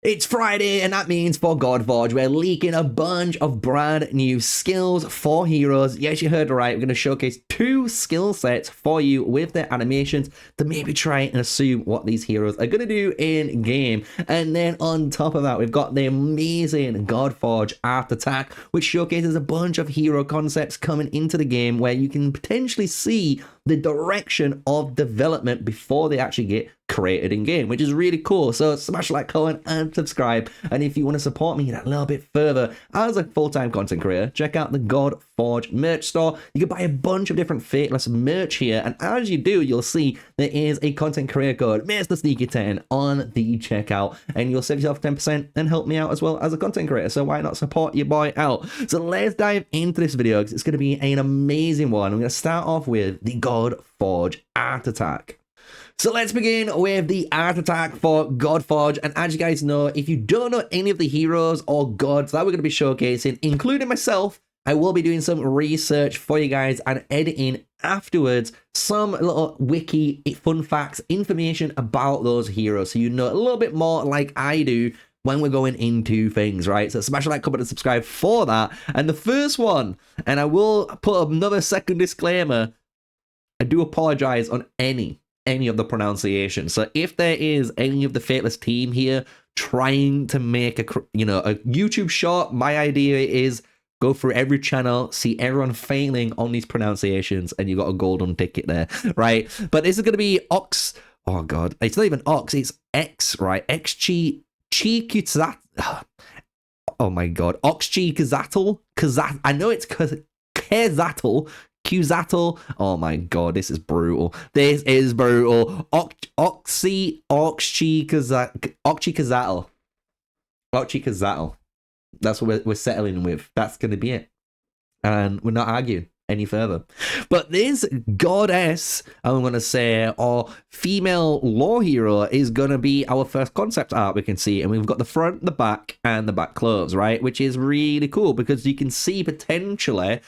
It's Friday, and that means for Godforge, we're leaking a bunch of brand new skills for heroes. Yes, you heard right. We're going to showcase 2 skill sets for you with their animations to maybe try and assume what these heroes are going to do in game. And then on top of that, we've got the amazing Godforge Art Attack, which showcases a bunch of hero concepts coming into the game where you can potentially see the direction of development before they actually get created in game, which is really cool. So smash like, comment, and subscribe. And if you want to support me a little bit further as a full-time content creator, check out the Godforge merch store. You can buy a bunch of different fateless merch here, and as you do, you'll see there is a content creator code MrSneakyy10 on the checkout, and you'll save yourself 10% and help me out as well as a content creator. So why not support your boy out? So let's dive into this video because it's going to be an amazing one. I'm going to start off with the Godforge Art Attack. So let's begin with the art attack for Godforge. And as you guys know, if you don't know any of the heroes or gods that we're going to be showcasing, including myself, I will be doing some research for you guys and editing afterwards some little wiki fun facts, information about those heroes, so you know a little bit more like I do when we're going into things, right? So smash like, comment, and subscribe for that. And the first one, and I will put another second disclaimer, I do apologize on any of the pronunciation. So if there is any of the Fateless team here trying to make a YouTube short, my idea is go through every channel, see everyone failing on these pronunciations, and you got a golden ticket there, right? But this is going to be Ox. Oh god, it's not even Ox, it's X, right? XG Chikuzat. Oh my god, Oxchi Kazatl. I know it's Kezatl. Qzatl. Oh my god, this is brutal. This is brutal. Oxchi Kazatl. That's what we're settling with. That's going to be it. And we're not arguing any further. But this goddess, I'm going to say, or female lore hero is going to be our first concept art we can see. And we've got the front, the back, and the back clothes, right? Which is really cool because you can see potentially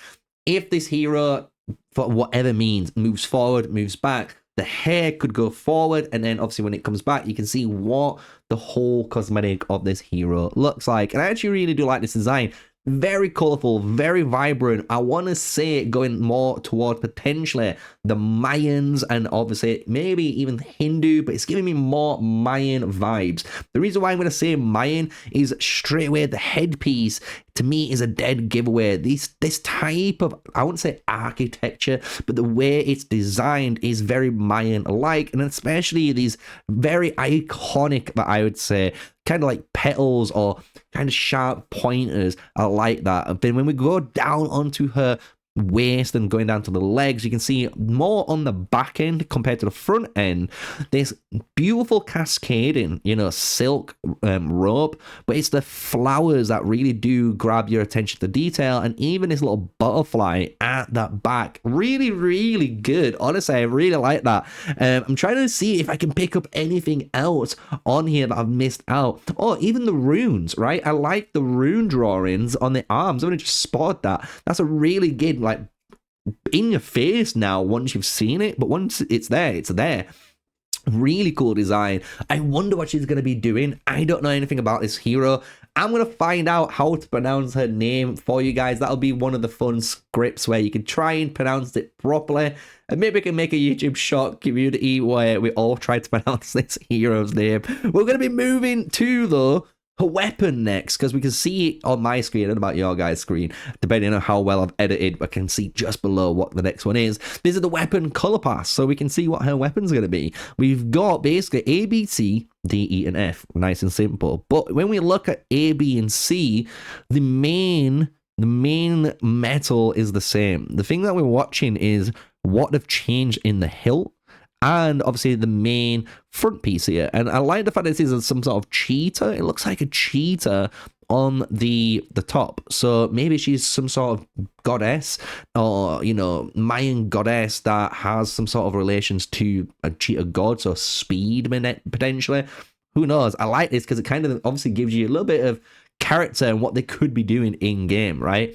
if this hero, for whatever means, moves forward, moves back, the hair could go forward, and then obviously when it comes back, you can see what the whole cosmetic of this hero looks like. And I actually really do like this design. Very colorful, very vibrant. I want to say it going more toward potentially the Mayans and obviously maybe even Hindu, but it's giving me more Mayan vibes. The reason why I'm going to say Mayan is straight away the headpiece to me is a dead giveaway. This type of, I wouldn't say architecture, but the way it's designed is very Mayan-like, and especially these very iconic, but I would say, kind of like petals or kind of sharp pointers. I like that. But then when we go down onto her waist and going down to the legs, you can see more on the back end compared to the front end. This beautiful cascading, silk rope, but it's the flowers that really do grab your attention to detail, and even this little butterfly at that back, really, really good. Honestly, I really like that. I'm trying to see if I can pick up anything else on here that I've missed out. Oh, even the runes, right? I like the rune drawings on the arms. I'm gonna just spot that. That's a really good, like, in your face now once you've seen it, but once it's there. Really cool design. I wonder what she's going to be doing. I don't know anything about this hero. I'm going to find out how to pronounce her name for you guys. That'll be one of the fun scripts where you can try and pronounce it properly, and maybe we can make a YouTube short community where we all try to pronounce this hero's name. We're going to be moving to, though, her weapon next, because we can see it on my screen and about your guys' screen, depending on how well I've edited. I can see just below what the next one is. This is the weapon color pass, so we can see what her weapon's going to be. We've got basically A, B, C, D, E, and F. Nice and simple. But when we look at A, B, and C, the main metal is the same. The thing that we're watching is what they've changed in the hilt, and obviously the main front piece here. And I like the fact that this is some sort of cheetah. It looks like a cheetah on the top. So maybe she's some sort of goddess, or, Mayan goddess that has some sort of relations to a cheetah god, so speed potentially. Who knows? I like this because it kind of obviously gives you a little bit of character and what they could be doing in game, right?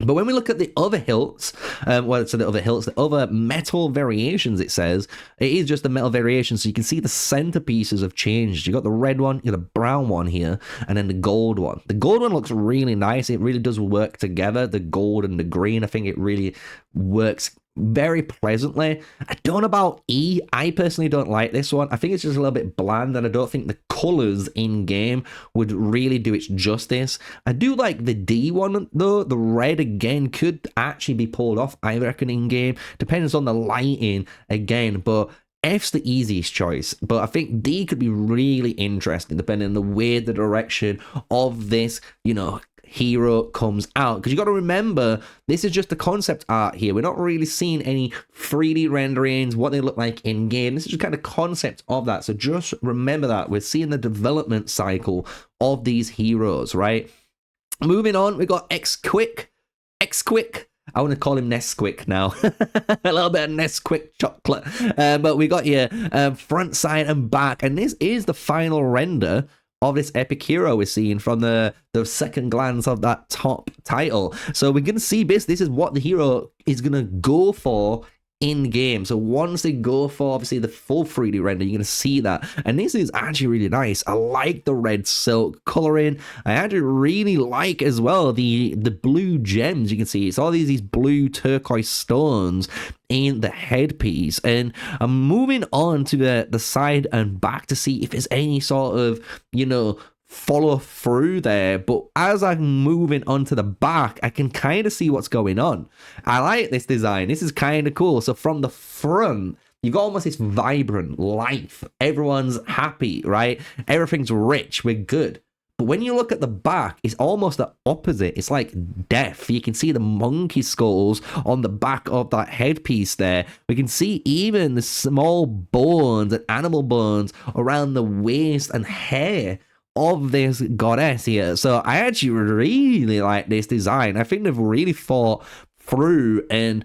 But when we look at the other hilts, the other metal variations, it says, it is just the metal variation. So you can see the centerpieces have changed. You got the red one, you got the brown one here, and then the gold one. The gold one looks really nice. It really does work together. The gold and the green, I think it really works very pleasantly. I don't know about E. I personally don't like this one. I think it's just a little bit bland, and I don't think the colors in game would really do its justice. I do like the D one though. The red again could actually be pulled off, I reckon, in game. Depends on the lighting again, but F's the easiest choice, but I think D could be really interesting depending on the way the direction of this, hero comes out, because you got to remember this is just the concept art here. We're not really seeing any 3D renderings, what they look like in game. This is just kind of concept of that, so just remember that we're seeing the development cycle of these heroes, right? Moving on, we got X-Quick. I want to call him Nesquik now. A little bit of Nesquik chocolate. But we got here front, side, and back. And this is the final render of this epic hero we're seeing from the second glance of that top title. So we're going to see this. This is what the hero is going to go for in game. So once they go for obviously the full 3D render, you're going to see that. And this is actually really nice. I like the red silk coloring. I actually really like as well the blue gems. You can see it's all these blue turquoise stones in the headpiece. And I'm moving on to the side and back to see if there's any sort of, follow through there. But as I'm moving onto the back, I can kind of see what's going on. I like this design. This is kind of cool. So from the front, you've got almost this vibrant life. Everyone's happy, right? Everything's rich. We're good. But when you look at the back, it's almost the opposite. It's like death. You can see the monkey skulls on the back of that headpiece there. We can see even the small bones and animal bones around the waist and hair of this goddess here. So I actually really like this design. I think they've really thought through and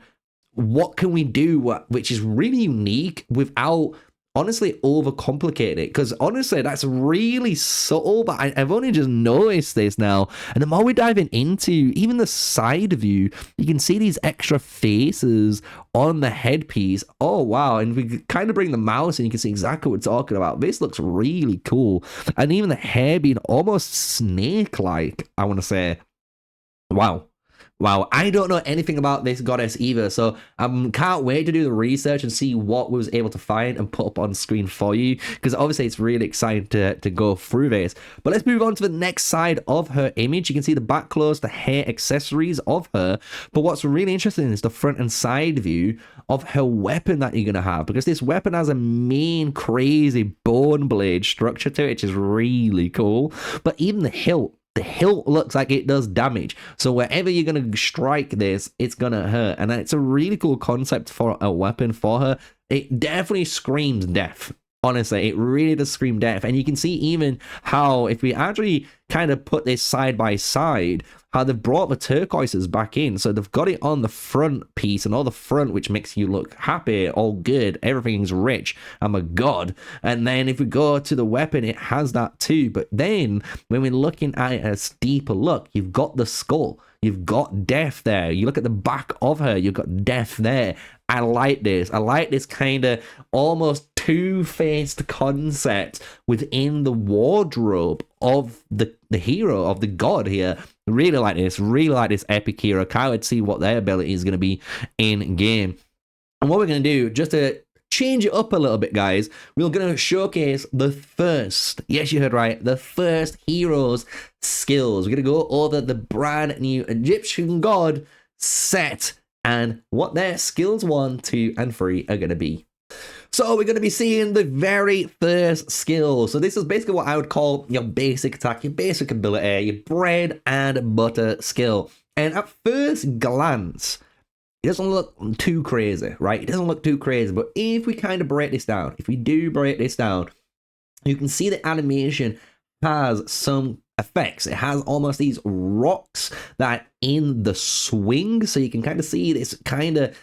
what can we do which is really unique without honestly overcomplicating it, because honestly that's really subtle, but I've only just noticed this now. And the more we're diving into even the side view, you can see these extra faces on the headpiece. Oh wow. And we kind of bring the mouse and you can see exactly what we're talking about. This looks really cool. And even the hair being almost snake-like, I want to say. Wow, I don't know anything about this goddess either, so I can't wait to do the research and see what we was able to find and put up on screen for you, because obviously it's really exciting to go through this. But let's move on to the next side of her image. You can see the back clothes, the hair accessories of her, but what's really interesting is the front and side view of her weapon that you're going to have, because this weapon has a main crazy bone blade structure to it, which is really cool. But even the hilt looks like it does damage. So wherever you're going to strike this, it's going to hurt. And it's a really cool concept for a weapon for her. It definitely screams death. Honestly, it really does scream death. And you can see even how, if we actually kind of put this side by side, how they've brought the turquoises back in. So they've got it on the front piece and all the front, which makes you look happy, all good, everything's rich, I'm a god. And then if we go to the weapon, it has that too. But then when we're looking at it as deeper look, you've got the skull, you've got death there. You look at the back of her, you've got death there. I like this. I like this kind of almost two-faced concept within the wardrobe of the hero, of the god here. Really like this epic hero. Can't wait to see what their ability is going to be in game. And what we're going to do, just to change it up a little bit, guys, we're going to showcase the first, yes, you heard right, the first hero's skills. We're going to go over the brand new Egyptian god set and what their skills 1, 2, and 3 are going to be. So we're going to be seeing the very first skill. So this is basically what I would call your basic attack, your basic ability, your bread and butter skill. And at first glance, it doesn't look too crazy, right? It doesn't look too crazy. But if we kind of break this down, if we do break this down, you can see the animation has some effects. It has almost these rocks that are in the swing, so you can kind of see this kind of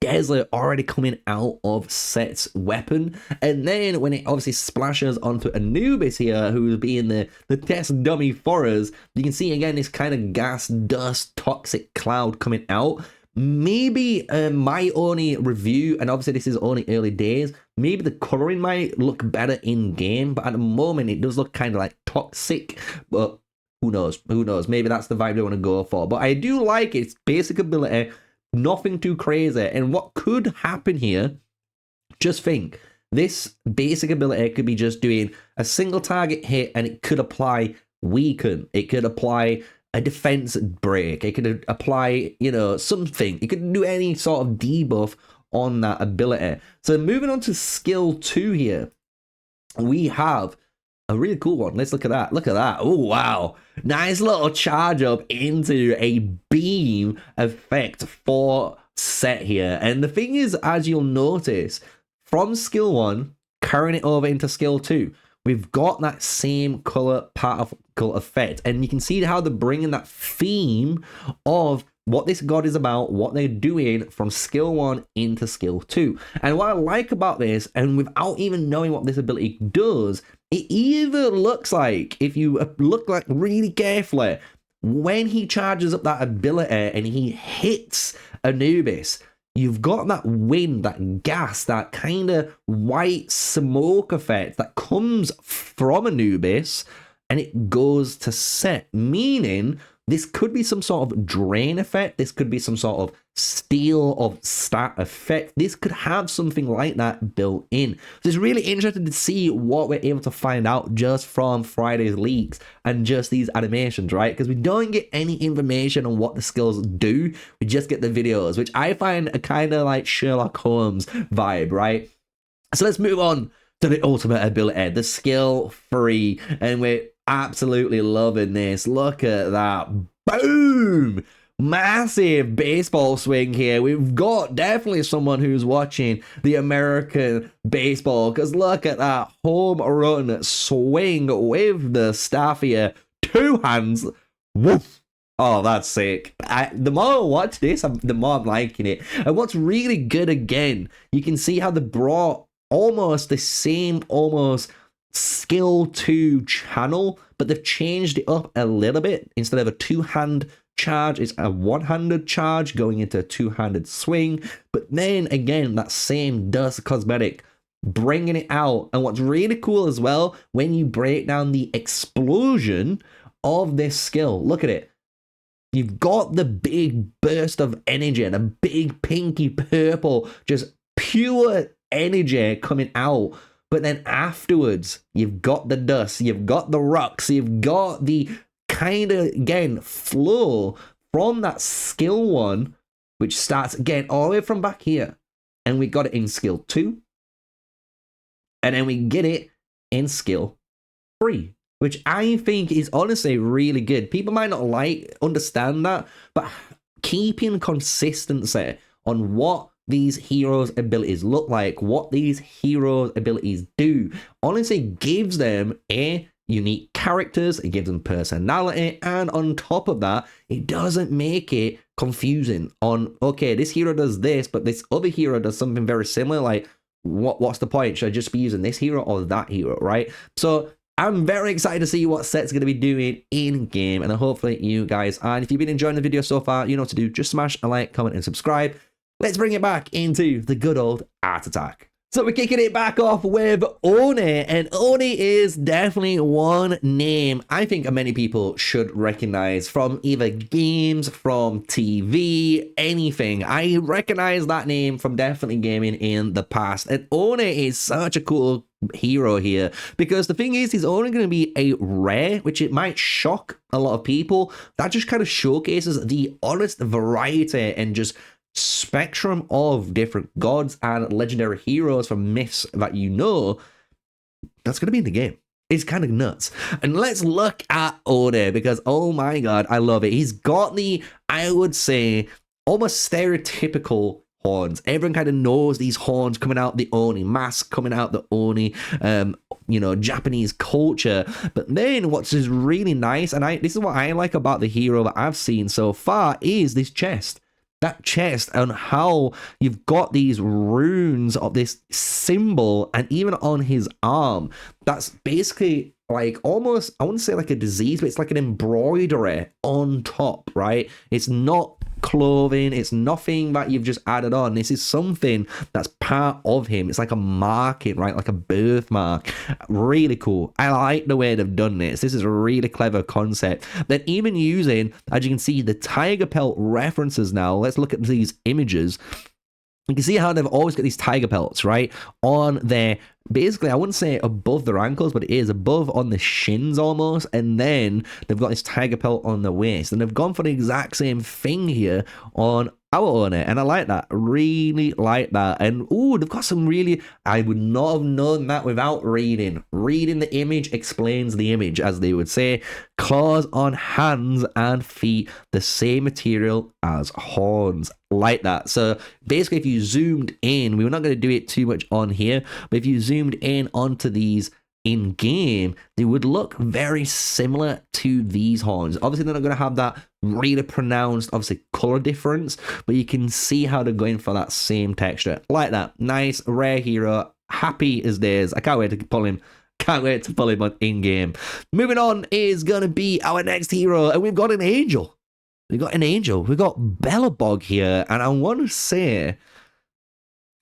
desert already coming out of Set's weapon. And then when it obviously splashes onto Anubis here, who's being the test dummy for us, you can see again this kind of gas, dust, toxic cloud coming out. Maybe my only review, and obviously this is only early days, maybe the coloring might look better in game, but at the moment it does look kind of like toxic. But who knows? Maybe that's the vibe they want to go for. But I do like its basic ability, nothing too crazy. And what could happen here, just think, this basic ability could be just doing a single target hit, and it could apply weaken, it could apply a defense break, it could apply, you know, something. It could do any sort of debuff on that ability. So moving on to skill 2 here, we have a really cool one. Let's look at that. Look at that. Oh, wow. Nice little charge up into a beam effect for Set here. And the thing is, as you'll notice, from skill 1, carrying it over into skill 2, we've got that same color particle effect, and you can see how they're bringing that theme of what this god is about, what they're doing from skill 1 into skill 2. And what I like about this, and without even knowing what this ability does, it either looks like, if you look like really carefully, when he charges up that ability and he hits Anubis, you've got that wind, that gas, that kind of white smoke effect that comes from Anubis, and it goes to Set, meaning this could be some sort of drain effect. This could be some sort of steal of stat effect. This could have something like that built in. So it's really interesting to see what we're able to find out just from Friday's leaks and just these animations, right? Because we don't get any information on what the skills do. We just get the videos, which I find a kind of like Sherlock Holmes vibe, right? So let's move on to the ultimate ability, the skill 3, and we're absolutely loving this. Look at that. Boom! Massive baseball swing here. We've got definitely someone who's watching the American baseball, because look at that home run swing with the staff here. 2 hands. Woof. Oh, that's sick. The more I watch this, the more I'm liking it. And what's really good, again, you can see how they brought almost the same, almost skill 2 channel, but they've changed it up a little bit. Instead of a 2-hand charge, it's a 1-handed charge going into a 2-handed swing. But then again, that same dust cosmetic, bringing it out. And what's really cool as well, when you break down the explosion of this skill, look at it. You've got the big burst of energy and a big pinky purple, just pure energy coming out. But then afterwards, you've got the dust, you've got the rocks, you've got the kind of, again, flow from that skill 1, which starts again all the way from back here. And we got it in skill 2. And then we get it in skill 3, which I think is honestly really good. People might not understand that, but keeping consistency on what these heroes' abilities look like, what these heroes' abilities do, honestly gives them unique characters, it gives them personality, and on top of that, it doesn't make it confusing on, okay, this hero does this, but this other hero does something very similar, like, what's the point? Should I just be using this hero or that hero, right? So I'm very excited to see what Set's going to be doing in game, and hopefully you guys are. And if you've been enjoying the video so far, you know what to do. Just smash a like, comment, and subscribe. Let's bring it back into the good old Art Attack. So we're kicking it back off with Oni, and Oni is definitely one name I think many people should recognize from either games, from TV, anything. I recognize that name from definitely gaming in the past, and Oni is such a cool hero here, because the thing is, he's only going to be a rare, which it might shock a lot of people. That just kind of showcases the honest variety and just spectrum of different gods and legendary heroes from myths that you know that's going to be in the game. It's kind of nuts. And let's look at Odin, because oh my god, I love it. He's got the, I would say, almost stereotypical horns. Everyone kind of knows these horns coming out the Oni, masks coming out the Oni, Japanese culture. But then what's is really nice, and this is what I like about the hero that I've seen so far, is this chest. That chest and how you've got these runes of this symbol, and even on his arm, that's basically like almost, I wouldn't say like a disease, but it's like an embroidery on top, right? It's not clothing, it's nothing that you've just added on. This is something that's part of him. It's like a marking, right? Like a birthmark. Really cool. I like the way they've done this. This is a really clever concept. Then even using, as you can see, the tiger pelt references now. Let's look at these images. You can see how they've always got these tiger pelts, right? On their, basically, I wouldn't say above their ankles, but it is above on the shins almost. And then they've got this tiger pelt on the waist. And they've gone for the exact same thing here on our owner. And I like that. Really like that. And, ooh, they've got some really, I would not have known that without reading. Reading the image explains the image, as they would say. Claws on hands and feet, the same material as horns. Like that. So basically, if you zoomed in, we were not going to do it too much on here, but if you zoomed in onto these in game, they would look very similar to these horns. Obviously, they're not going to have that really pronounced, obviously, color difference, but you can see how they're going for that same texture. Like that. Nice, rare hero. Happy as days. I can't wait to pull him. Can't wait to pull him on in game. Moving on is going to be our next hero, and we've got an angel. We got an angel. We got Belobog here, and I want to say,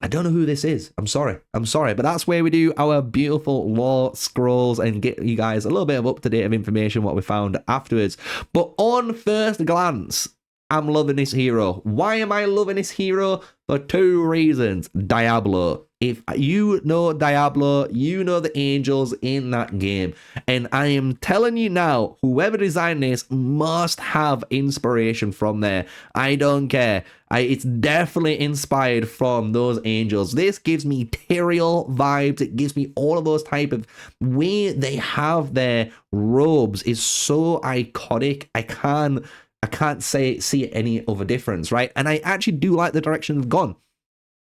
I don't know who this is. I'm sorry, but that's where we do our beautiful lore scrolls and get you guys a little bit of up-to-date of information, what we found afterwards. But on first glance, I'm loving this hero. Why am I loving this hero? For two reasons. Diablo. If you know Diablo, you know the angels in that game. And I am telling you now, whoever designed this must have inspiration from there. I don't care. It's definitely inspired from those angels. This gives me Tyrael vibes. It gives me all of those type of way they have their robes is so iconic. I can't see any other difference, right? And I actually do like the direction they've gone.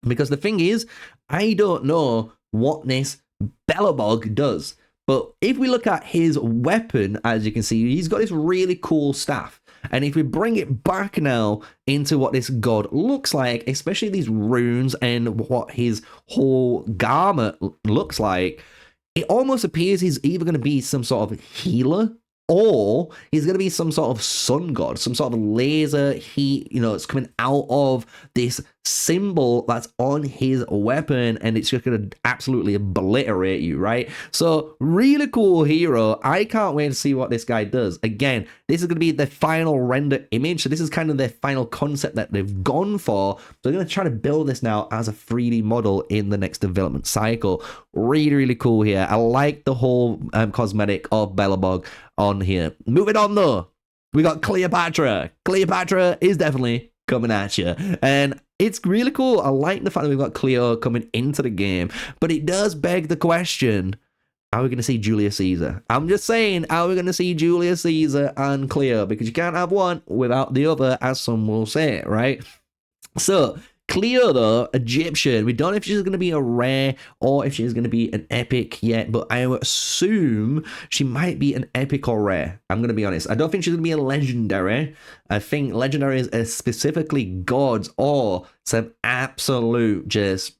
Because the thing is, I don't know what this Belobog does. But if we look at his weapon, as you can see, he's got this really cool staff. And if we bring it back now into what this god looks like, especially these runes and what his whole garment looks like, it almost appears he's either going to be some sort of healer, or he's going to be some sort of sun god, some sort of laser heat, it's coming out of this symbol that's on his weapon, and it's just going to absolutely obliterate you, right? So, really cool hero. I can't wait to see what this guy does. Again, this is going to be the final render image, so this is kind of the final concept that they've gone for. So, they're going to try to build this now as a 3D model in the next development cycle. Really, really cool here. I like the whole cosmetic of Belobog on here. Moving on though, we got Cleopatra. Cleopatra is definitely coming at you, and it's really cool. I like the fact that we've got Cleo coming into the game, but it does beg the question, are we going to see Julius Caesar? I'm just saying, are we going to see Julius Caesar and Cleo? Because you can't have one without the other, as some will say, right? So Cleo, though, Egyptian. We don't know if she's going to be a rare or if she's going to be an epic yet, but I would assume she might be an epic or rare. I'm going to be honest. I don't think she's going to be a legendary. I think legendary is specifically gods or some absolute just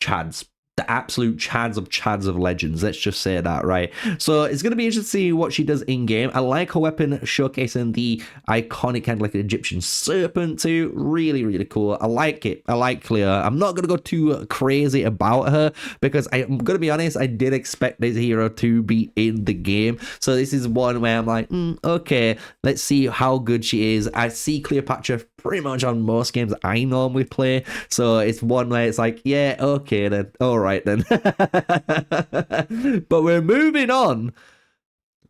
chads. The absolute chads of legends. Let's just say that, right? So it's going to be interesting to see what she does in game. I like her weapon showcasing the iconic kind of like an Egyptian serpent too. Really, really cool. I like it. I like Cleo. I'm not going to go too crazy about her because I'm going to be honest, I did expect this hero to be in the game. So this is one where I'm like, okay, let's see how good she is. I see Cleopatra pretty much on most games I normally play. So it's one where it's like, yeah, okay then. All right then. But we're moving on.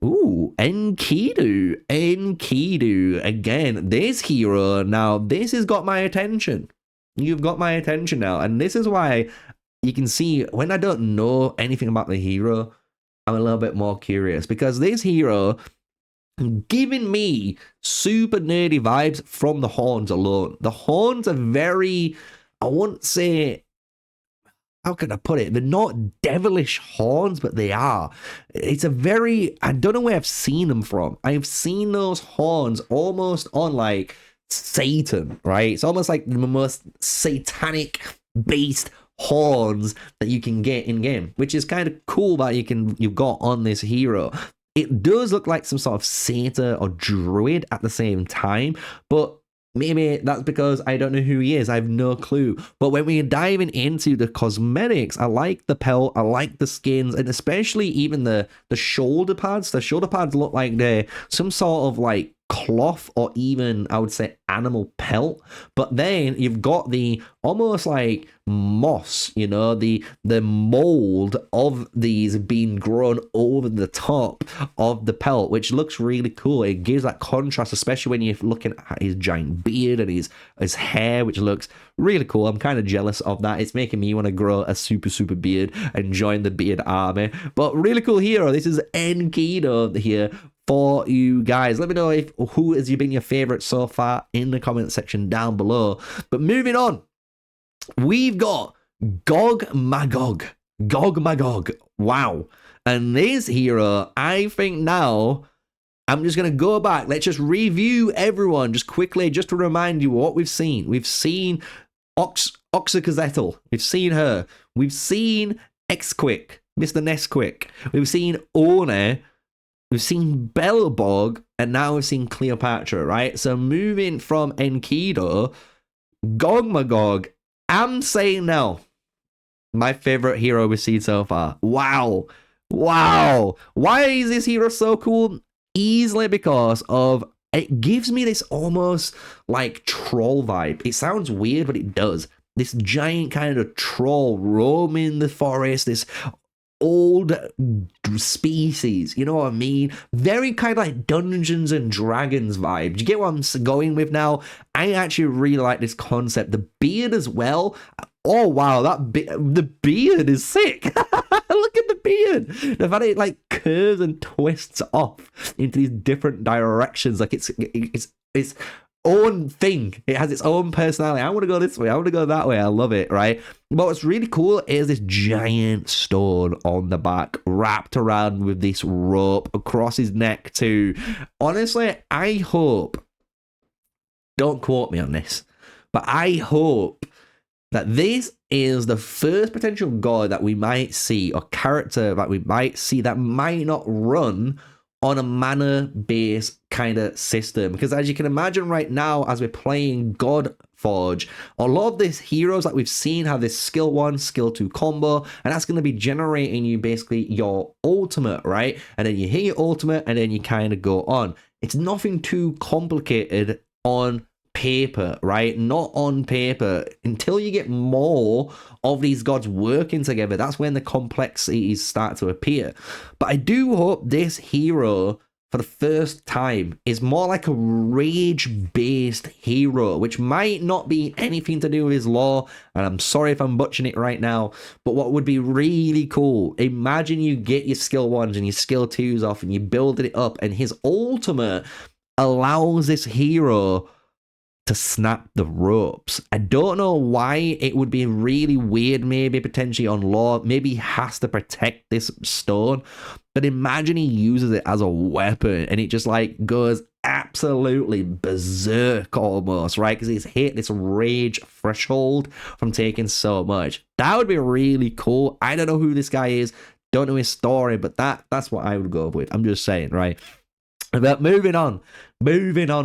Ooh, Enkidu. Again, this hero, now this has got my attention. You've got my attention now. And this is why you can see when I don't know anything about the hero, I'm a little bit more curious. Because this hero giving me super nerdy vibes from the horns alone. The horns are very, I wouldn't say, how can I put it? They're not devilish horns, but they are. It's a very, I don't know where I've seen them from. I've seen those horns almost on like Satan, right? It's almost like the most satanic based horns that you can get in game, which is kind of cool that you've got on this hero. It does look like some sort of satyr or druid at the same time, but maybe that's because I don't know who he is. I have no clue. But when we're diving into the cosmetics, I like the pelt, I like the skins, and especially even the shoulder pads. The shoulder pads look like they're some sort of like cloth or even, I would say, animal pelt. But then you've got the almost like moss, you know, the mold of these being grown over the top of the pelt, which looks really cool. It gives that contrast, especially when you're looking at his giant beard and his hair, which looks really cool. I'm kind of jealous of that. It's making me want to grow a super beard and join the beard army. But really cool hero. This is Enkidu here for you guys. Let me know who has been your favorite so far in the comment section down below. But moving on, we've got Gog Magog. Wow. And this hero, I think now, I'm just going to go back. Let's just review everyone just quickly, just to remind you what we've seen. We've seen Oxycazetl. We've seen her. We've seen X-Quick, Mr. Nesquick. We've seen One. We've seen Belobog, and now we've seen Cleopatra, right? So moving from Enkidu, Gog Magog, I'm saying now, my favorite hero we've seen so far. Wow. Why is this hero so cool? Easily because of, it gives me this almost like troll vibe. It sounds weird, but it does. This giant kind of troll roaming the forest, this old species, you know what I mean? Very kind of like Dungeons and Dragons vibe. Do you get what I'm going with now? I actually really like this concept. The beard as well. Oh wow, the beard is sick. Look at the beard. The fact it like curves and twists off into these different directions, like it's own thing. It has its own personality. I want to go this way, I want to go that way. I love it, right? But what's really cool is this giant stone on the back wrapped around with this rope across his neck too. Honestly, I hope, don't quote me on this, but I hope that this is the first potential god that we might see, or character that we might see, that might not run on a mana-based kind of system. Because as you can imagine right now, as we're playing Godforge, a lot of these heroes that we've seen have this skill 1, skill 2 combo, and that's going to be generating you basically your ultimate, right? And then you hit your ultimate, and then you kind of go on. It's nothing too complicated on paper, right? Not on paper. Until you get more of these gods working together, that's when the complexities start to appear. But I do hope this hero, for the first time, is more like a rage-based hero, which might not be anything to do with his lore, and I'm sorry if I'm butchering it right now, but what would be really cool, imagine you get your skill 1s and your skill 2s off, and you build it up, and his ultimate allows this hero to snap the ropes. I don't know why. It would be really weird, maybe potentially on lore. Maybe he has to protect this stone, but imagine he uses it as a weapon and it just like goes absolutely berserk almost, right? Because he's hit this rage threshold from taking so much. That would be really cool. I don't know who this guy is, don't know his story, but that's what I would go with. I'm just saying, right? But moving on,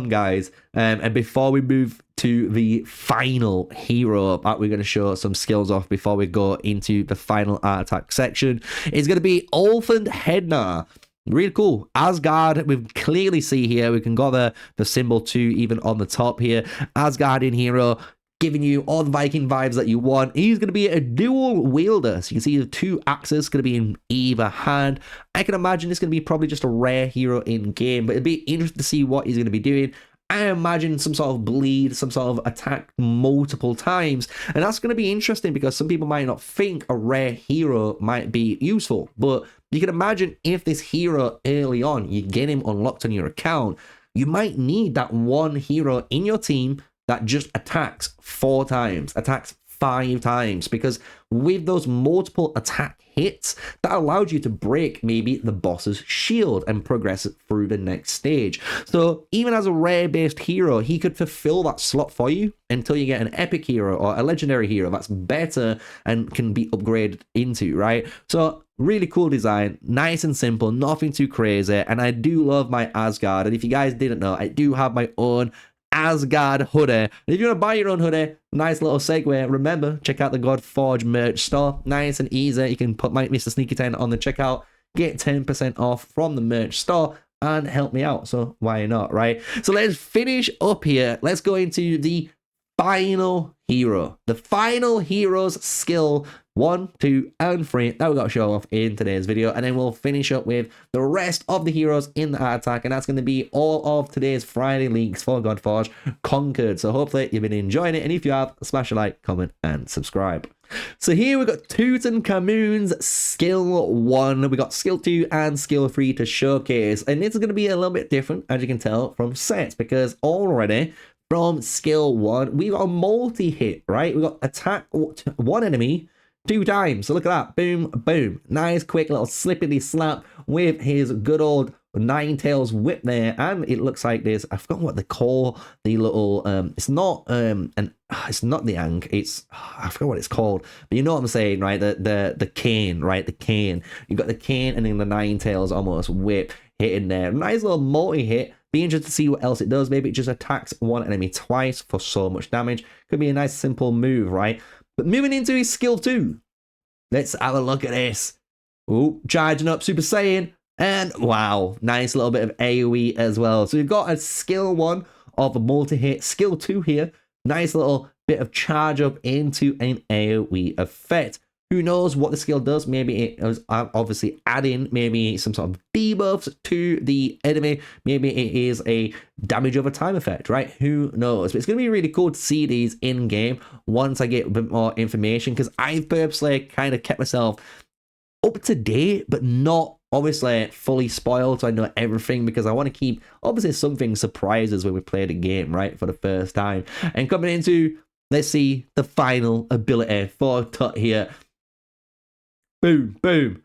guys, and before we move to the final hero that we're going to show some skills off before we go into the final art attack section, is going to be Ulfund Hednar. Really cool. Asgard, we clearly see here, we can got the symbol too, even on the top here. Asgardian hero, giving you all the Viking vibes that you want. He's going to be a dual wielder. So you can see the 2 axes going to be in either hand. I can imagine it's going to be probably just a rare hero in game, but it'd be interesting to see what he's going to be doing. I imagine some sort of bleed, some sort of attack multiple times. And that's going to be interesting because some people might not think a rare hero might be useful. But you can imagine if this hero early on, you get him unlocked on your account, you might need that one hero in your team that just attacks 4 times, attacks 5 times, because with those multiple attack hits, that allowed you to break maybe the boss's shield and progress through the next stage. So even as a rare based hero, he could fulfill that slot for you until you get an epic hero or a legendary hero that's better and can be upgraded into, right? So really cool design, nice and simple, nothing too crazy. And I do love my Asgard. And if you guys didn't know, I do have my own Asgard hoodie. And if you want to buy your own hoodie, nice little segue. Remember, check out the Godforge merch store. Nice and easy. You can put my MrSneakyy 10 on the checkout, get 10% off from the merch store, and help me out. So why not, right? So let's finish up here. Let's go into the final hero. The final hero's skill 1, 2, and 3 that we got to show off in today's video, and then we'll finish up with the rest of the heroes in the art attack, and that's going to be all of today's Friday leagues for Godforge conquered. So hopefully you've been enjoying it, and if you have, smash a like, comment, and subscribe. So here we got Tutankhamun's skill 1, we got skill 2 and skill 3 to showcase, and this is going to be a little bit different, as you can tell from sets, because already from skill 1 we got a multi-hit, right? We got attack one enemy 2 times. So look at that. Boom, boom. Nice, quick little slippity slap with his good old Nine Tails whip there. And it looks like this. I forgot what they call the little, it's not it's not the ang, it's, I forgot what it's called. But you know what I'm saying, right? The cane, right? The cane. You got the cane and then the Nine Tails almost whip hitting there. Nice little multi-hit. Be interested to see what else it does. Maybe it just attacks one enemy twice for so much damage. Could be a nice simple move, right? But moving into his skill 2, let's have a look at this. Oh, charging up Super Saiyan, and wow, nice little bit of AoE as well. So we've got a skill 1 of a multi-hit, skill 2 here, nice little bit of charge up into an AoE effect. Who knows what the skill does? Maybe it is obviously adding maybe some sort of debuffs to the enemy. Maybe it is a damage over time effect, right? Who knows? But it's going to be really cool to see these in game once I get a bit more information, because I've purposely kind of kept myself up to date, but not obviously fully spoiled, so I know everything, because I want to keep obviously something surprises when we play the game, right, for the first time. And coming into, let's see the final ability for Tut here. Boom, boom,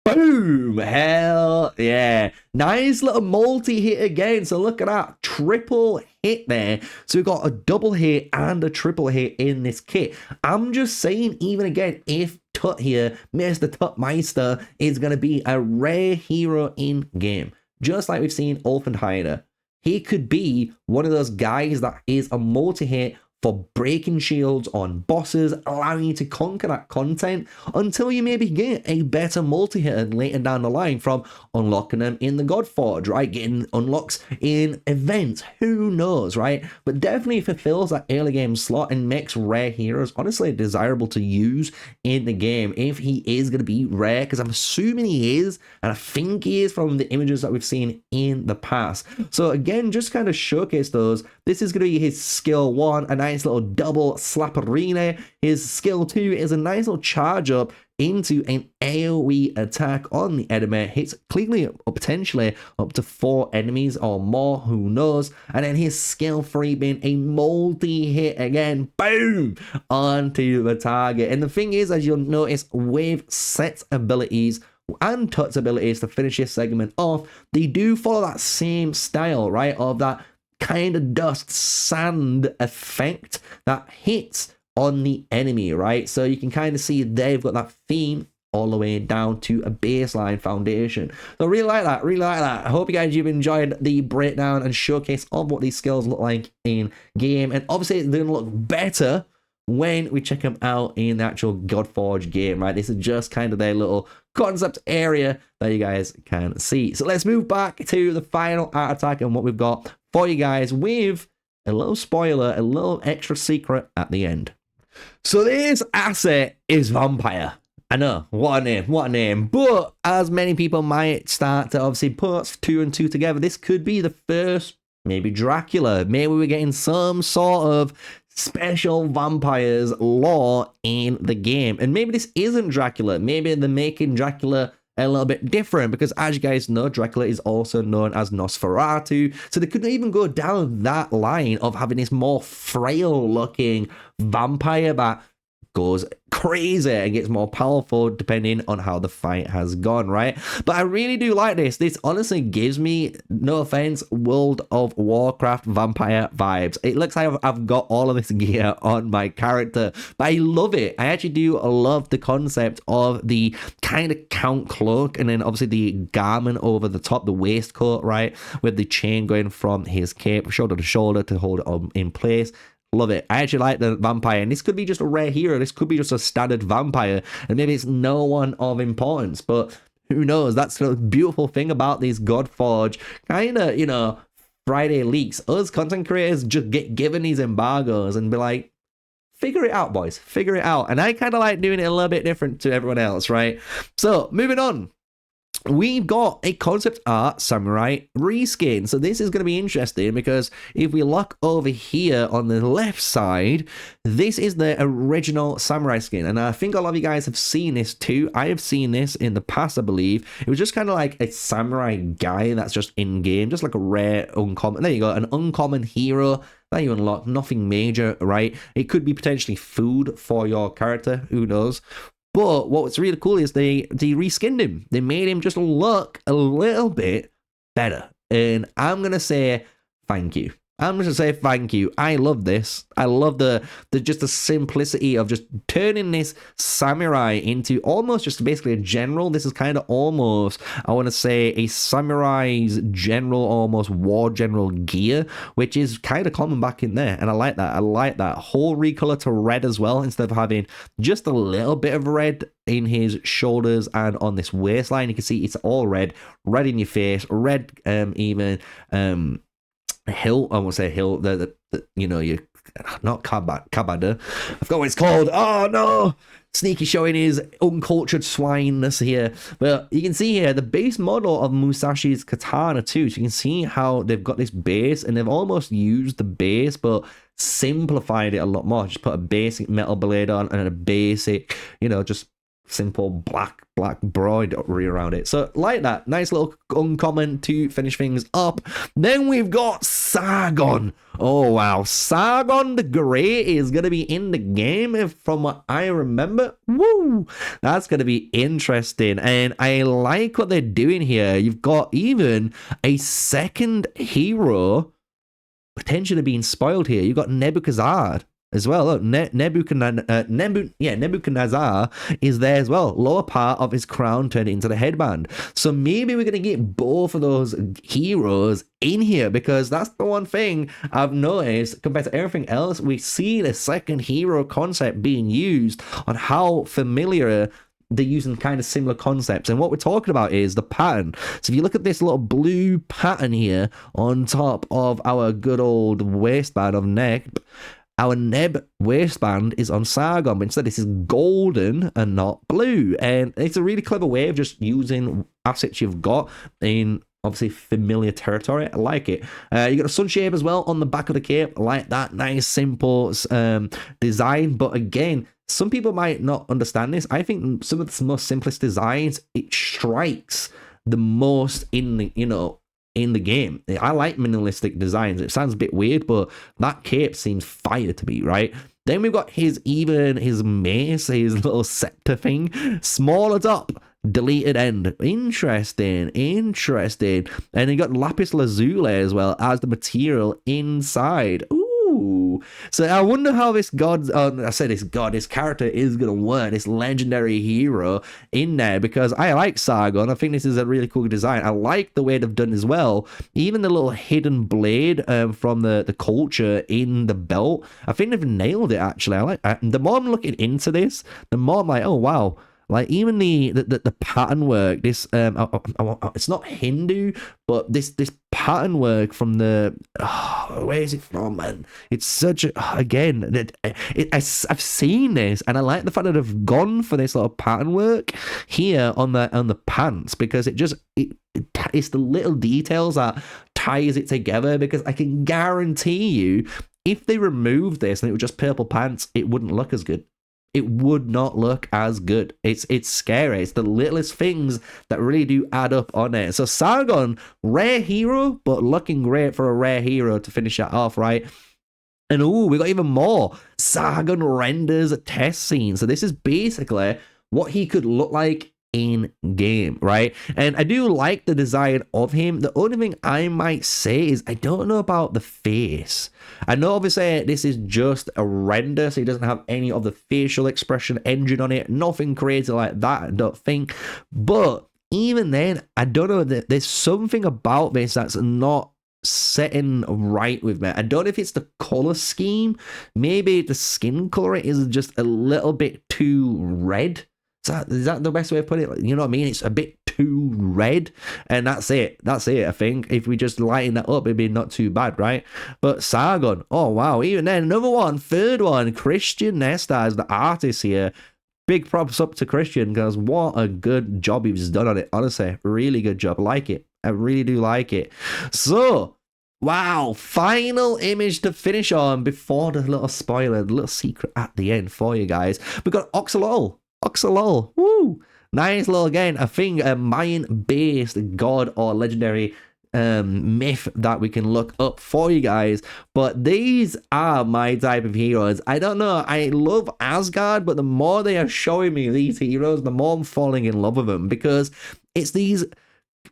boom. Hell yeah. Nice little multi-hit again. So look at that. Triple hit there. So we've got a double hit and a triple hit in this kit. I'm just saying, even again, if Tut here, Mr. Tutmeister, is going to be a rare hero in game, just like we've seen Ulfenheider, he could be one of those guys that is a multi-hit for breaking shields on bosses, allowing you to conquer that content until you maybe get a better multi-hitter later down the line from unlocking them in the Godforge, right? Getting unlocks in events, who knows, right? But definitely fulfills that early game slot and makes rare heroes honestly desirable to use in the game if he is going to be rare, because I'm assuming he is, and I think he is from the images that we've seen in the past. So again, just kind of showcase those. This is going to be his skill 1, a nice little double slapperina. His skill 2 is a nice little charge up into an AoE attack on the enemy. Hits clearly potentially up to 4 enemies or more, who knows. And then his skill 3 being a multi-hit again, boom, onto the target. And the thing is, as you'll notice with set abilities and Tut's abilities to finish this segment off, they do follow that same style, right, of that kind of dust sand effect that hits on the enemy, right? So you can kind of see they've got that theme all the way down to a baseline foundation. So really like that, really like that. I hope you guys you've enjoyed the breakdown and showcase of what these skills look like in game, and obviously they're gonna look better when we check them out in the actual Godforge game, right? This is just kind of their little concept area that you guys can see. So let's move back to the final art attack and what we've got for you guys with a little spoiler, a little extra secret at the end. So this asset is Vampire. I know, what a name, what a name. But as many people might start to obviously put 2 and 2 together, this could be the first, maybe Dracula. Maybe we're getting some sort of special vampires lore in the game. And maybe this isn't Dracula. Maybe they're making Dracula a little bit different, because as you guys know, Dracula is also known as Nosferatu. So they couldn't even go down that line of having this more frail looking vampire that goes crazy and gets more powerful depending on how the fight has gone, right? But I really do like this. This honestly gives me, no offense, World of Warcraft vampire vibes. It looks like I've got all of this gear on my character, but I love it. I actually do love the concept of the kind of count cloak and then obviously the garment over the top, the waistcoat, right, with the chain going from his cape shoulder to shoulder to hold it in place. Love it. I actually like the vampire, and this could be just a rare hero. This could be just a standard vampire, and maybe it's no one of importance, but who knows? That's the beautiful thing about these Godforge kind of, you know, Friday leaks. Us content creators just get given these embargoes and be like, figure it out, boys. Figure it out. And I kind of like doing it a little bit different to everyone else, right? So, moving on. We've got a concept art samurai reskin. So this is going to be interesting because if we look over here on the left side, this is the original samurai skin. And I think a lot of you guys have seen this too. I have seen this in the past, I believe. It was just kind of like a samurai guy that's just in game, just like a rare uncommon. There you go, an uncommon hero that you unlock, nothing major, right? It could be potentially food for your character, who knows? But what's really cool is they reskinned him. They made him just look a little bit better. And I'm going to say thank you. I'm just going to say thank you. I love this. I love the just the simplicity of just turning this samurai into almost just basically a general. This is kind of almost, I want to say, a samurai's general, almost war general gear, which is kind of common back in there. And I like that. I like that whole recolor to red as well, instead of having just a little bit of red in his shoulders and on this waistline. You can see it's all red in your face, red even hilt. I won't say hilt. The you know, you not kabada. I forgot what it's called. Oh no, Sneaky showing his uncultured swineness here. But you can see here the base model of Musashi's katana too. So you can see how they've got this base and they've almost used the base but simplified it a lot more. Just put a basic metal blade on and a basic, you know, just simple black embroidery around it. So like that, nice little uncommon to finish things up. Then we've got Sargon. Oh wow, Sargon the Great is gonna be in the game from what I remember. Woo, that's gonna be interesting, and I like what they're doing here. You've got even a second hero potentially being spoiled here. You've got Nebuchadnezzar as well. Look, Nebuchadnezzar is there as well. Lower part of his crown turned into the headband. So maybe we're going to get both of those heroes in here, because that's the one thing I've noticed compared to everything else. We see the second hero concept being used on how familiar they're using kind of similar concepts. And what we're talking about is the pattern. So if you look at this little blue pattern here on top of our good old waistband of Neb, our Neb waistband is on Sargon, but instead this is golden and not blue. And it's a really clever way of just using assets you've got in obviously familiar territory. I like it. You got a sun shape as well on the back of the cape. I like that. Nice, simple design. But again, some people might not understand this. I think some of the most simplest designs, it strikes the most in the, you know, in the game. I like minimalistic designs. It sounds a bit weird, but that cape seems fire to me, right? Then we've got his mace, his little scepter thing, smaller top, deleted end. Interesting. And you got lapis lazuli as well as the material inside. Ooh. So I wonder how this this character is gonna work, this legendary hero in there, because I like Sargon. I think this is a really cool design. I like the way they've done as well. Even the little hidden blade from the culture in the belt. I think they've nailed it, actually. The more I'm looking into this, the more I'm like, oh wow. Like even the pattern work, this it's not Hindu, but this pattern work from the where is it from, man? It's such a, again, I've seen this, and I like the fact that they've gone for this sort of pattern work here on the pants, because it's the little details that ties it together. Because I can guarantee you, if they removed this and it was just purple pants, it wouldn't look as good. It would not look as good. It's scary. It's the littlest things that really do add up on it. So Sargon, rare hero, but looking great for a rare hero to finish that off, right? And oh, we got even more. Sargon renders test scene. So this is basically what he could look like in game, right? And I do like the design of him. The only thing I might say is I don't know about the face. I know obviously this is just a render, so he doesn't have any of the facial expression engine on it. Nothing crazy like that, I don't think. But even then, I don't know, there's something about this that's not setting right with me. I don't know if it's the color scheme. Maybe the skin color is just a little bit too red. Is that the best way to put it? You know what I mean? It's a bit too red, and that's it. That's it. I think if we just lighten that up, it'd be not too bad, right? But Sargon, oh wow! Even then, another one, third one, Christian Nesta is the artist here. Big props up to Christian, because what a good job he's done on it. Honestly, really good job. I like it. I really do like it. So, wow, final image to finish on before the little spoiler, the little secret at the end for you guys. We got Oxalol. Oxalol, woo! Nice little, again, I think a Mayan-based god or legendary myth that we can look up for you guys. But these are my type of heroes. I don't know, I love Asgard, but the more they are showing me these heroes, the more I'm falling in love with them, because it's these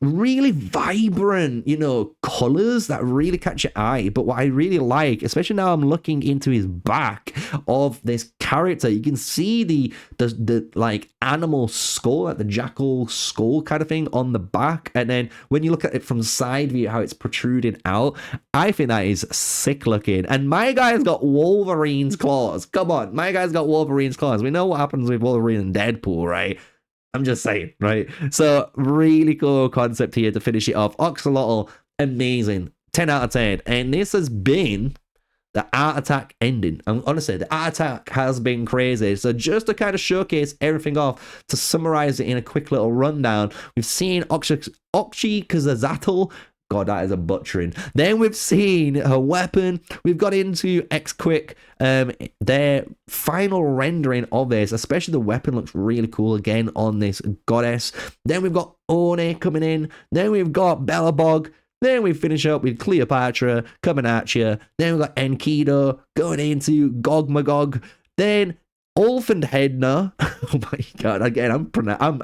really vibrant, you know, colors that really catch your eye. But what I really like, especially now I'm looking into his back of this character, you can see the like animal skull, like the jackal skull kind of thing on the back, and then when you look at it from side view, how it's protruding out, I think that is sick looking. And my guy's got Wolverine's claws. Come on, my guy's got Wolverine's claws. We know what happens with Wolverine and Deadpool, right? I'm just saying, right? So, really cool concept here to finish it off. Oxalotl, amazing. 10 out of 10. And this has been the Art Attack ending. And honestly, the Art Attack has been crazy. So, just to kind of showcase everything off, to summarize it in a quick little rundown, we've seen Oxykazatl. God, that is a butchering. Then we've seen her weapon. We've got into X-Quick. Their final rendering of this, especially the weapon, looks really cool again on this goddess. Then we've got Oni coming in. Then we've got Belobog. Then we finish up with Cleopatra coming at you. Then we've got Enkidu going into Gog Magog. Then Ulfandhedna. Oh my god, again,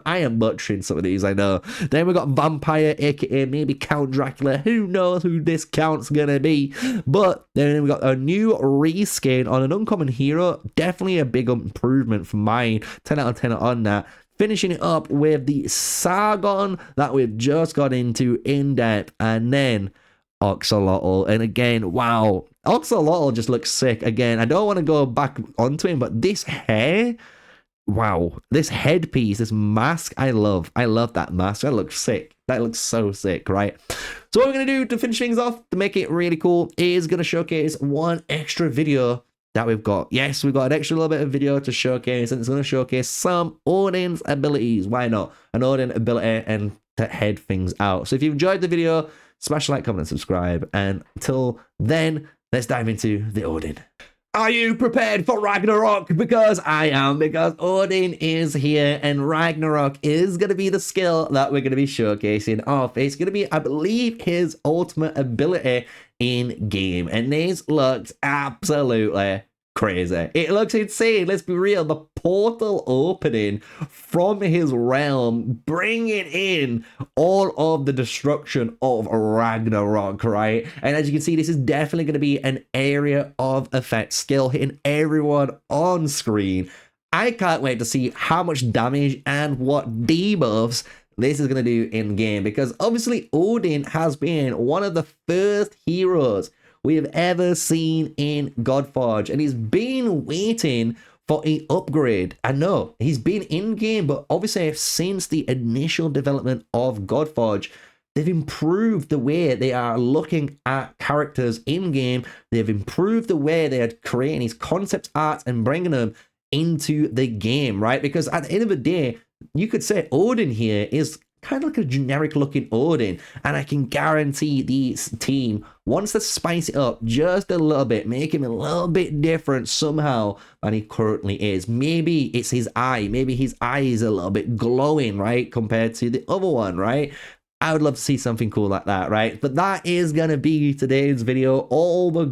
I am butchering some of these, I know. Then we got Vampire, aka maybe Count Dracula. Who knows who this Count's gonna be? But then we got a new reskin on an uncommon hero. Definitely a big improvement for mine. 10 out of 10 on that. Finishing it up with the Sargon that we've just got into in depth, and then Oxalotl. And again, wow, Oxalotl just looks sick. Again, I don't want to go back onto him, but this hair, wow, this headpiece, this mask, I love that mask. That looks sick. That looks so sick, right? So what we're gonna do to finish things off, to make it really cool, is gonna showcase one extra video that we've got. Yes, we've got an extra little bit of video to showcase, and it's going to showcase some Odin's abilities. Why not? An Odin ability and to head things out. So if you've enjoyed the video, smash like, comment, and subscribe. And until then, let's dive into the Odin. Are you prepared for Ragnarok? Because I am, because Odin is here, and Ragnarok is going to be the skill that we're going to be showcasing off. It's going to be, I believe, his ultimate ability in game, and this looks absolutely crazy. It looks insane. Let's be real. The portal opening from his realm, bringing in all of the destruction of Ragnarok, right? And as you can see, this is definitely going to be an area of effect skill, hitting everyone on screen. I can't wait to see how much damage and what debuffs this is going to do in game, because obviously Odin has been one of the first heroes we have ever seen in Godforge, and he's been waiting for an upgrade. I know he's been in game, but obviously since the initial development of Godforge, they've improved the way they are looking at characters in game. They've improved the way they are creating these concept arts and bringing them into the game, right? Because at the end of the day, you could say Odin here is kind of like a generic looking Odin, and I can guarantee this team wants to spice it up just a little bit, make him a little bit different somehow than he currently is. Maybe it's his eye, maybe his eye is a little bit glowing, right, compared to the other one, right? I would love to see something cool like that, right? But that is gonna be today's video, all the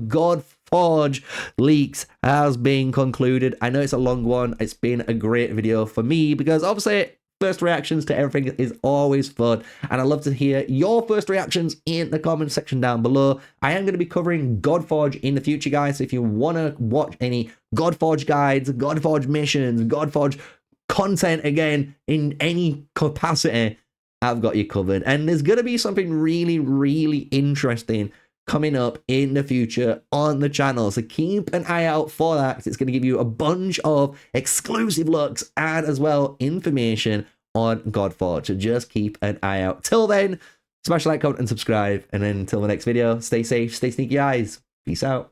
Godforge leaks has been concluded. I know it's a long one. It's been a great video for me because obviously first reactions to everything is always fun, and I'd love to hear your first reactions in the comment section down below. I am going to be covering Godforge in the future, guys, so if you want to watch any Godforge guides, Godforge missions, Godforge content again in any capacity, I've got you covered. And there's going to be something really, really interesting coming up in the future on the channel, so keep an eye out for that, because it's going to give you a bunch of exclusive looks and as well information on Godforge, so just keep an eye out. Till then, smash like, comment and subscribe, and then until the next video, stay safe, stay sneaky eyes, peace out.